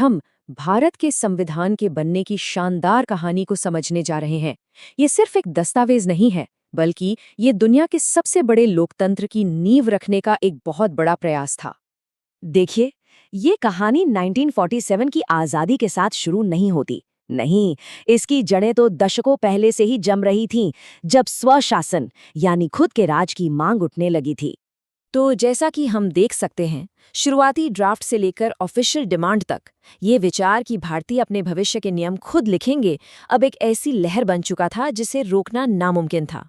हम भारत के संविधान के बनने की शानदार कहानी को समझने जा रहे हैं। ये सिर्फ एक दस्तावेज नहीं है, बल्कि ये दुनिया के सबसे बड़े लोकतंत्र की नींव रखने का एक बहुत बड़ा प्रयास था। देखिए, ये कहानी 1947 की आज़ादी के साथ शुरू नहीं होती। नहीं, इसकी जड़ें तो दशकों पहले से ही जम रही थीं, जब स्वशासन यानी खुद के राज की मांग उठने लगी थी। तो जैसा कि हम देख सकते हैं, शुरुआती ड्राफ्ट से लेकर ऑफिशियल डिमांड तक, ये विचार कि भारतीय अपने भविष्य के नियम खुद लिखेंगे, अब एक ऐसी लहर बन चुका था जिसे रोकना नामुमकिन था।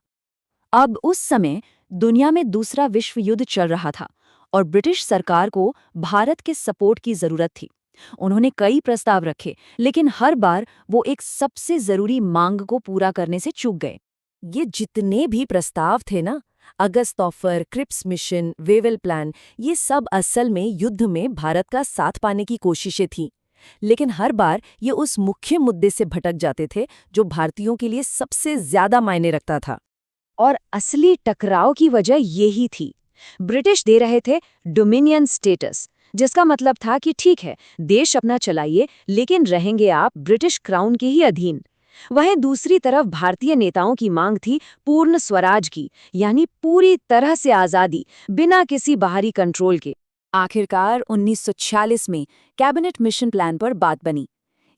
अब उस समय दुनिया में दूसरा विश्व युद्ध चल रहा था और ब्रिटिश सरकार को भारत के सपोर्ट की जरूरत थी। उन्होंने कई प्रस्ताव रखे, लेकिन हर बार वो एक सबसे जरूरी मांग को पूरा करने से चूक गए। ये जितने भी प्रस्ताव थे ना, August offer, Cripps mission, Wavell plan, ये सब असल में युद्ध में भारत का साथ पाने की कोशिशें थीं। लेकिन हर बार ये उस मुख्य मुद्दे से भटक जाते थे जो भारतीयों के लिए सबसे ज्यादा मायने रखता था। और असली टकराव की वजह यही थी। ब्रिटिश दे रहे थे डोमिनियन स्टेटस, जिसका मतलब था कि ठीक है, देश अपना चलाइए, लेकिन रहेंगे आप ब्रिटिश क्राउन के ही अधीन। वहीं दूसरी तरफ भारतीय नेताओं की मांग थी पूर्ण स्वराज की, यानी पूरी तरह से आजादी, बिना किसी बाहरी कंट्रोल के। आखिरकार 1946 में कैबिनेट मिशन प्लान पर बात बनी।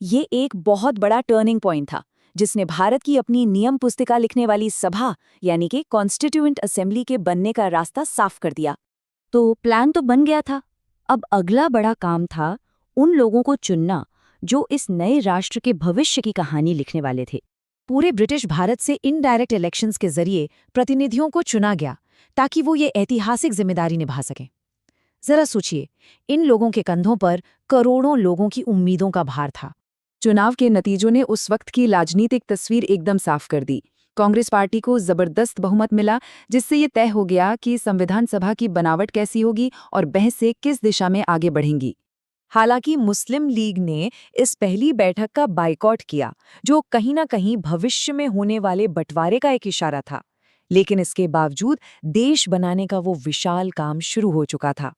ये एक बहुत बड़ा टर्निंग पॉइंट था, जिसने भारत की अपनी नियम पुस्तिका लिखने वाली सभा यानी कि कॉन्स्टिट्यूएंट असेंबली के बनने का रास्ता साफ कर दिया। तो प्लान तो बन गया था। अब अगला बड़ा काम था उन लोगों को चुनना जो इस नए राष्ट्र के भविष्य की कहानी लिखने वाले थे। पूरे ब्रिटिश भारत से इनडायरेक्ट इलेक्शंस के जरिए प्रतिनिधियों को चुना गया, ताकि वो ये ऐतिहासिक जिम्मेदारी निभा सकें। जरा सोचिए, इन लोगों के कंधों पर करोड़ों लोगों की उम्मीदों का भार था। चुनाव के नतीजों ने उस वक्त की राजनीतिक तस्वीर एकदम साफ कर दी। कांग्रेस पार्टी को जबरदस्त बहुमत मिला, जिससे ये तय हो गया कि संविधान सभा की बनावट कैसी होगी और बहसें किस दिशा में आगे बढ़ेंगी। हालांकि मुस्लिम लीग ने इस पहली बैठक का बायकॉट किया, जो कहीं न कहीं भविष्य में होने वाले बंटवारे का एक इशारा था। लेकिन इसके बावजूद देश बनाने का वो विशाल काम शुरू हो चुका था।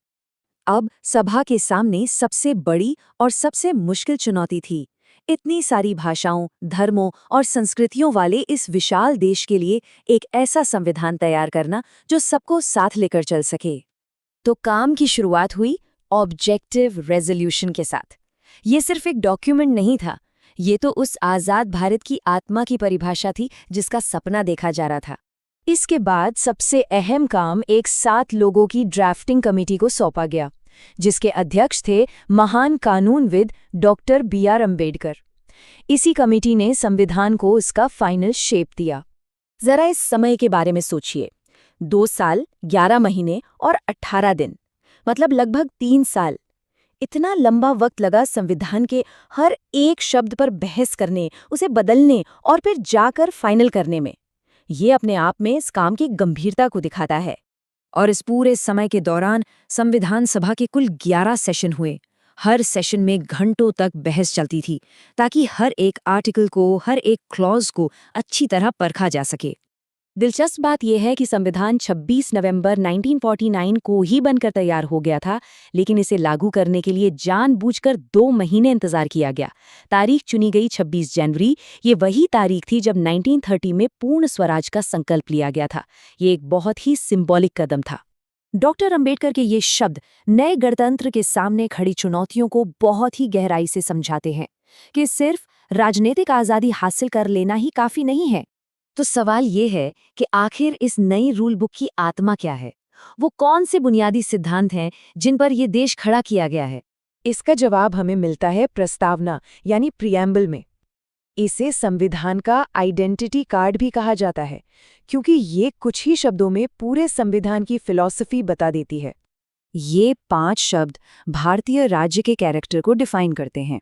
अब सभा के सामने सबसे बड़ी और सबसे मुश्किल चुनौती थी। इतनी सारी भाषाओं, धर्मों और संस्कृतियों वाले इस विशाल देश के लिए एक ऐसा संविधान तैयार करना जो सबको साथ लेकर चल सके। तो काम की शुरुआत हुई ऑब्जेक्टिव रेजोल्यूशन के साथ। ये सिर्फ एक डॉक्यूमेंट नहीं था, ये तो उस आज़ाद भारत की आत्मा की परिभाषा थी जिसका सपना देखा जा रहा था। इसके बाद सबसे अहम काम एक 7 लोगों की ड्राफ्टिंग कमेटी को सौंपा गया, जिसके अध्यक्ष थे महान कानूनविद डॉक्टर B.R. अम्बेडकर। इसी कमेटी ने संविधान को इसका फाइनल शेप दिया। जरा इस समय के बारे में सोचिए, 2 साल, 11 महीने और 18 दिन, मतलब लगभग 3 साल। इतना लंबा वक्त लगा संविधान के हर एक शब्द पर बहस करने, उसे बदलने और फिर जाकर फाइनल करने में। ये अपने आप में इस काम की गंभीरता को दिखाता है। और इस पूरे समय के दौरान संविधान सभा के कुल 11 सेशन हुए। हर सेशन में घंटों तक बहस चलती थी, ताकि हर एक आर्टिकल को, हर एक क्लॉज को अच्छी तरह परखा जा सके। दिलचस्प बात यह है कि संविधान 26 नवंबर 1949 को ही बनकर तैयार हो गया था, लेकिन इसे लागू करने के लिए जानबूझकर 2 महीने इंतजार किया गया। तारीख चुनी गई 26 जनवरी। ये वही तारीख थी जब 1930 में पूर्ण स्वराज का संकल्प लिया गया था। ये एक बहुत ही सिंबॉलिक कदम था। डॉक्टर अंबेडकर के ये शब्द नए गणतंत्र के सामने खड़ी चुनौतियों को बहुत ही गहराई से समझाते हैं कि सिर्फ राजनीतिक आज़ादी हासिल कर लेना ही काफी नहीं है। तो सवाल ये है कि आखिर इस नई रूल बुक की आत्मा क्या है? वो कौन से बुनियादी सिद्धांत हैं जिन पर ये देश खड़ा किया गया है? इसका जवाब हमें मिलता है प्रस्तावना यानी प्रिएम्बल में। इसे संविधान का आइडेंटिटी कार्ड भी कहा जाता है, क्योंकि ये कुछ ही शब्दों में पूरे संविधान की फिलॉसफी बता देती है। ये 5 शब्द भारतीय राज्य के कैरेक्टर को डिफाइन करते हैं।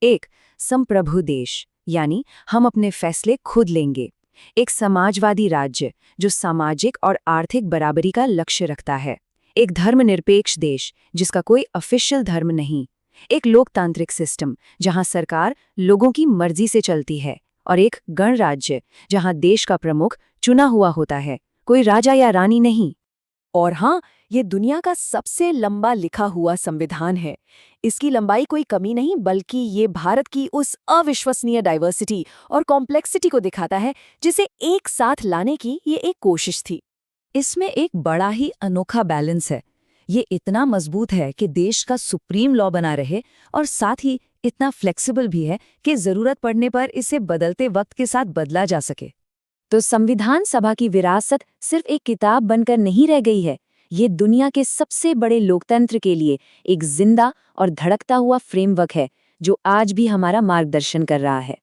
1. संप्रभु देश, यानी हम अपने फैसले खुद लेंगे। एक समाजवादी राज्य जो सामाजिक और आर्थिक बराबरी का लक्ष्य रखता है। एक धर्मनिरपेक्ष देश जिसका कोई ऑफिशियल धर्म नहीं। एक लोकतांत्रिक सिस्टम जहां सरकार लोगों की मर्जी से चलती है। और एक गणराज्य जहां देश का प्रमुख चुना हुआ होता है, कोई राजा या रानी नहीं। और हाँ, ये दुनिया का सबसे लंबा लिखा हुआ संविधान है। इसकी लंबाई कोई कमी नहीं, बल्कि ये भारत की उस अविश्वसनीय डाइवर्सिटी और कॉम्प्लेक्सिटी को दिखाता है जिसे एक साथ लाने की ये एक कोशिश थी। इसमें एक बड़ा ही अनोखा बैलेंस है। ये इतना मजबूत है कि देश का सुप्रीम लॉ बना रहे और साथ ही इतना फ्लेक्सिबल भी है कि जरूरत पड़ने पर इसे बदलते वक्त के साथ बदला जा सके। तो संविधान सभा की विरासत सिर्फ एक किताब बनकर नहीं रह गई है, ये दुनिया के सबसे बड़े लोकतंत्र के लिए एक जिंदा और धड़कता हुआ फ्रेमवर्क है जो आज भी हमारा मार्गदर्शन कर रहा है।